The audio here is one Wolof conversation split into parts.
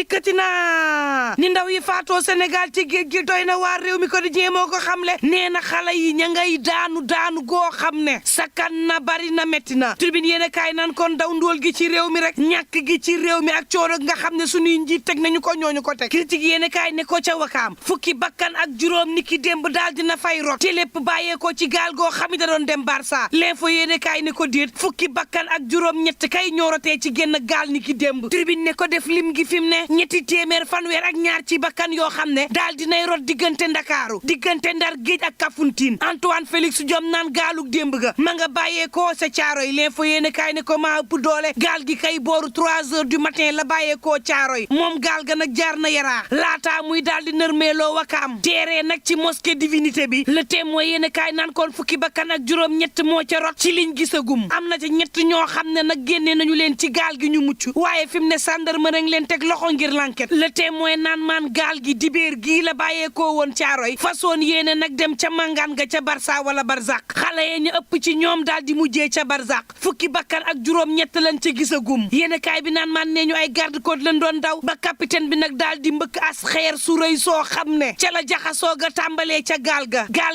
dikkati na ni ndaw yi faatoo Sénégal ci géej gi doy na waar réew mi ko di jéemoo ko xamle nee na xale yi ña ngay daanu goo xam ne sakkan na bari na metti na tribune yéen a kaay naan kon daw ndóol gi ci réew mi rek ñàkk gi ci réew mi ak coono nga xam ne suñuy njiit teg nañu ko ñooñu ko teg critique yéen a kaay ne ko ca wakaam fukki bakkan ak juróom niki démb daal dina fay rot te lépp bàyyeekoo ci gaal goo xam ne da doon dem Barça l'info yéen a kaay ne ko déet fukki bakkan ak juróom ñett kay ñoorotee ci génn gaal niki démb tribune ne ko def lim gi fi mu ne ñetti téeméer fanweer ak ñaar ci bakkan yoo xam ne daal dinay rot diggante Ndakaaru diggante Ndar géej ak Kafountine Antoine Félix Diome naan gaalug démb ga ma nga bàyyeekoo sa Caaroy l'info yéen a kaay ne ko maa ëpp doole gaal gi kay booru 3 heures du matin la bàyyeekoo Caaroy moom gaal ga nag jaar na Yaraax laataa muy daal di nërmeeloo Wakaam teeree nag ci mosquée divinité bi le Témoin yéen a kaay naan kon fukki bakkan ak juróom ñett moo ca rot ci liñ gisagum am na ca ñett ñoo xam ne nag génnee nañu leen ci gaal gi ñu mucc waaye fi mu ne gendarmerie leen teg loxo ngir l'enquête le Témoin naan maan gaal gi dibéer gii la bàyyeekoo woon Caaroy façon yéene nag dem ca màngaan ga ca Barça wala Barzak xale ya ñu ëpp ci ñoom daal di mujjee ca Barzak fukki bakkan ak juróom ñett lañ ca gisagum yéen a kaay bi naan maan nee ñu ay garde côte lañ doon daw ba capitaine bi nag daal di mbëkk as xeer su rëy soo xam ne ca la jaxasoo ga tàmbalee ca gaal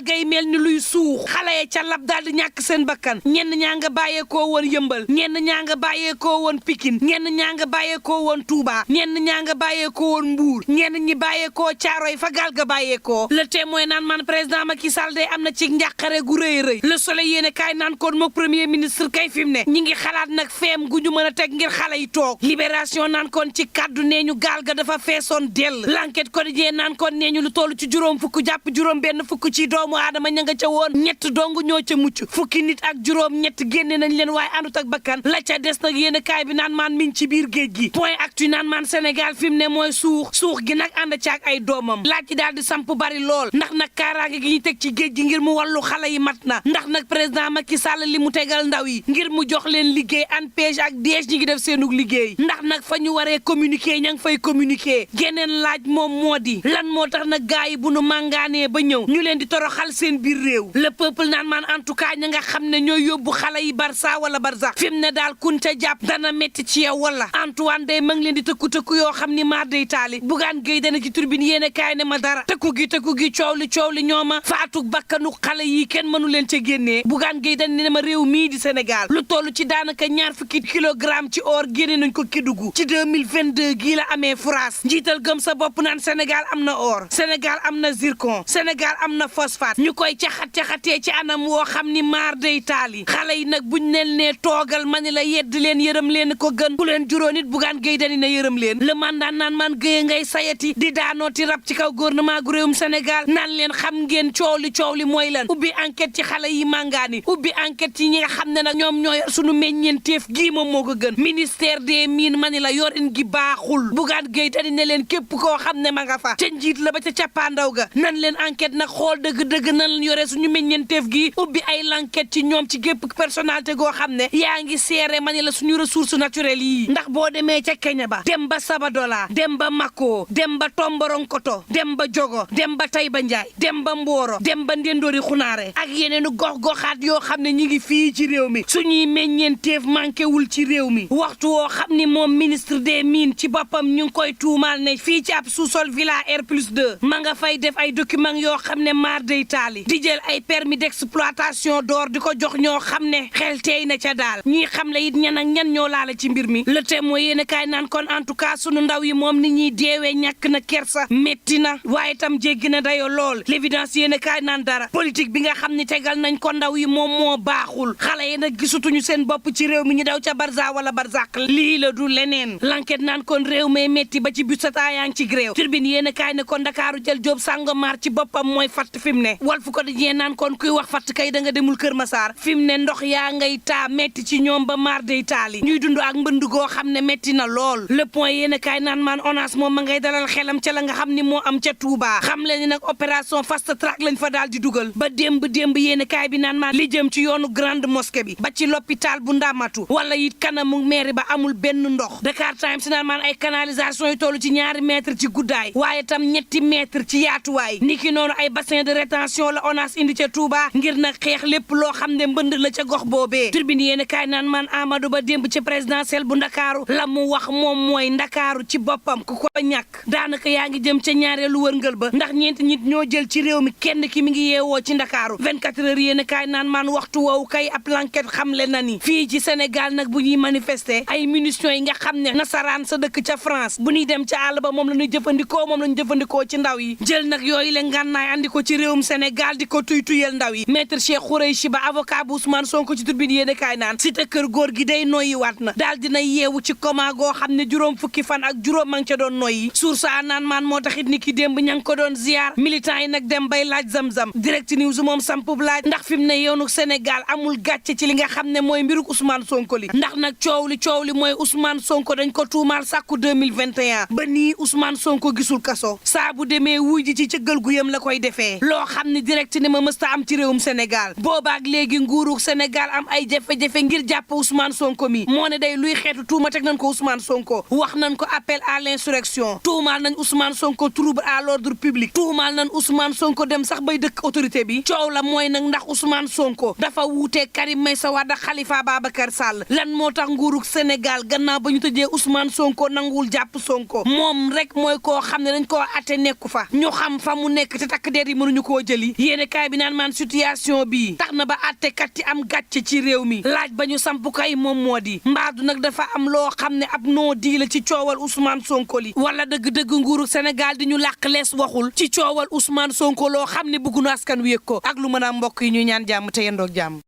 gay mel ni luy suux xale ya ca lab daal di ñàkk seen bakkan ñenn ñaa nga bàyyeekoo woon Yëmbal ñenn ñaa nga bàyyeekoo woon Pikine ñenn ñaa nga bàyyeekoo woon Touba ñenn ñaa nga bàyyeekoo woon Mbuur ñenn ñi bàyyeekoo Caaroy fa gaal ga bàyyeekoo le Témoin naan man président Macky Sall day am na ci njàqare gu rëy le Soleil yéene kaay naan kon mook premier ministre kay fi mu ne ñi ngi xalaat nag feem gu ñu mën a teg ngir xale yi toog libération naan kon ci kaddu nee ñu gaal ga dafa feesoon dell l'enquête quotidien naan kon nee ñu lu toll ci juróom fukk jàpp juróom benn fukk ci doomu aadama ña nga ca woon ñett dong ñoo ca mucc fukki nit ak juróom ñett génne nañ leen waaye àndut ak bakkan la ca des nag yéen kaay bi naan maan mi ngi ci biir géej gi point actu naan maan Sénégal fi mu ne mooy suux gi nag ànd ca ak ay doomam laaj ci daal di samp bari lool ndax nag kaaraange gi ñu teg ci géej gi ngir mu wàllu xale yi mat na ndax nag président Macky Sall li mu tegal ndaw yi ngir mu jox leen liggéey ANPEJ ak DEJ ñi ngi def seenug liggéey ndax nag fa ñu waree communiquer ña ngi fay communiquer geneen laaj moom moo di lan moo tax nag gaa yi bu nu màngaanee ba ñëw ñu leen di toroxal seen biir réew le peuple naan maan en tout cas ña nga xam ne ñooy yóbbu xale yi Barça wala Barzak fi mu ne daal kun ca jàpp dana métti ci yow wala Antoine day ma ngi leen di tëkku yoo xam ni maar day taali Bougane Gueye dana ci turbine yéene kaay ne ma dara tëkku gi coow li ñooma faatu bakkanu xale yi kenn mënu leen ca génnee Bougane Gueye dana ne ma réew mii di Sénégal lu toll ci daanaka ñaar fukki kilogramme ci or génne nañ ko Kédougou ci 2022 gii la amee France njiital gëm sa bopp naan Sénégal am na or Sénégal am na zircon Sénégal am na phosphate ñu koy caxatee ci anam woo xam ni maar day taali xale yi nag buñ leen nee toogal ma ni la yedd leen yërëm leen ko gën ku leen juróon it Bougane Gueye dani na yërëm leen le mandat naan man Gueye ngay sayati di daanooti rab ci kaw gouvernement gu réewum Sénégal naan leen xam ngeen coow li mooy lan ubbi enquête ci xale yi màngaani ubbi enquête ci ñi nga xam ne nag ñoom ñoo yor suñu meññeenteef gii moom moo ko gën ministère des mines ma ni la yorin gi baaxul Bougane Gueye dani ne leen képp koo xam ne ma nga fa ca njiit la ba ca cappaandaw ga nan leen enquête nag xool dëgg-dëgg nan leen yore suñu meññeenteef gi ubbi ay l'enquête ci ñoom ci gépp personnalité goo xam ne yaa ngi seere ma ni la suñu ressources naturelles yi ndax boo demee ca Kenya ba dem ba Sabadola dem ba Mako dem ba Tomboronkoto dem ba Jogo dem ba Tayba Njaay dem ba Mboro dem ba Ndendori Xunaare ak yeneenu gox-goxaat yoo xam ne ñi ngi fii ci réew mi suñuy meññeenteef manqué wul ci réew mi waxtu woo xam ni moom ministre des mines ci boppam ñu ngi koy tuumaal ne fii ci ab sous-sol villa R+2 ma nga fay def ay documents yoo xam ne maar day taali di jël ay permis d'exploitation d'or di ko jox ñoo xam ne xel teey na ca daal ñuy xam le it ñan ak ñan ñoo laale ci mbir mi le Témoin yéen a kaay naan kon en tout cas sunu ndaw yi moom ni ñuy deewee ñàkk na kersa métti na waaye tam jéggi na dayo lool l'évidence yéen a kaay naan dara politique bi nga xam ne tegal nañ ko ndaw yi moom moo baaxul xale yi nag gisutuñu seen bopp ci réew mi ñu daw ca Barza wala Barzak lii la du leneen l'enquête naan kon réew mee métti ba ci busata yaa ngi ci gréew turbine yéen a kaay ne kon Ndakaaru jël Jóob Sàngomar ci boppam mooy fatt fi mu ne Walf Quotidien naan kon kuy wax fatt kay da nga demul Kër Masaar fi mu ne ndox yaa ngay taa métti ci ñoom ba maar day taali ñuy dund ak mbënd goo xam ne métti na lool le point yéen a kaay naan maan ONAS moom ma ngay dalal xelam ca la nga xam ni moo am ca Touba xam leen ni nag opération fast track lañ fa daal di dugal ba démb yéen a kaay bi naan maan li jëm ci yoonu grande mosquée bi ba ci l'hôpital bu Ndamatu wala it kanamu mairie ba amul benn ndox Dakar Times naan maan ay canalisation yu toll ci 2 mètres ci guddaay waaye tam 3 mètres ci yaatuwaay niki noonu ay bassin de rétention la ONAS indi ca Touba ngir nag xeex lépp loo xam ne mbënd la ca gox boobee turbine yéen a kaay naan maan Amadou Ba démb ci présidentielle bu Ndakaaru la mu wax moom mooy Ndakaaru ndakaaru ci boppam ku ko ñàkk daanaka yaa ngi jëm ca ñaareelu wërngël ba ndax ñeenti nit ñoo jël ci réew mi kenn ki mi ngi yeewoo ci ndakaaru 24 heures yéen kaay naan maan waxtu woowu kay ab l'enquête xamle na ni fii ci Sénégal nag bu ñuy manifester ay munitions yi nga xam ne nasaraan sa dëkk ca France bu ñuy dem ca àll ba moom la ñuy jëfandikoo moom la ñu jëfandikoo ci ndaw yi jël nag yooyu la ngànnaay andi ko ci réewum Sénégal di ko tuyal ndaw yi maître Cheikh Xibaar avocat bu Ousmane Sonko ci turbine yéen kaay naan si te kër góor gi day noyyi waat na daal dina yeewu ci coma goo xam ne juróom fukki fan ak juróom ma ngi ca doon noyyi source a naan maan moo taxit ni ki démb ña ngi ko doon ziar militant yi nag dem bay laaj zam-zam direct news moom sampub laaj ndax fi mu ne yoonu Sénégal amul gàcce ci li nga xam ne mooy mbiruk Ousmane Sonko li ndax nag coow li mooy Ousmane Sonko dañ ko tuumaal sàkku 2021 ba nii Ousmane Sonko gisul kaso saa bu demee wuy ji ci cëggal gu yëm la koy defee loo xam ne direct ni ma mësta am ci réewum Sénégal boobaak léegi nguuruk Sénégal am ay jafe-jafe ngir jàpp Ousmane Sonko mi moo ne day luy xeetu tuuma teg nañ ko Ousmane Sonko wax nañ ko appel à l'insurrection tuumaal nañ Ousmane Sonko trouble à l'ordre public tuumaal nañ Ousmane Sonko dem sax bay dëkk autorité bi coow la mooy nag ndax Ousmane Sonko dafa wuutee Karim Meïssa Wade Khalifa Babacar Sall lan moo tax nguuruk Sénégal gannaaw ba ñu tëjee Ousmane Sonko nanguwul jàpp Sonko moom rek mooy koo xam ne dañ koo atte nekku fa ñu xam fa mu nekk te takk der yi mënuñu koo jëli yéene kaay bi naan maan situation bi tax na ba attekat yi am gàcce ci réew mi laaj ba ñu samp kay moom moo di mbaadu nag dafa am loo xam ne ab noo di la ci coowal Ousmane Sonko li wala dëgg-dëgg nguuru Sénégal di ñu làq lees waxul ci coowal Ousmane Sonko loo xam ne bëggu na askan wi yëg ko ak lu mën a mbokk yi ñu ñaan jàmm te yendoog jàmm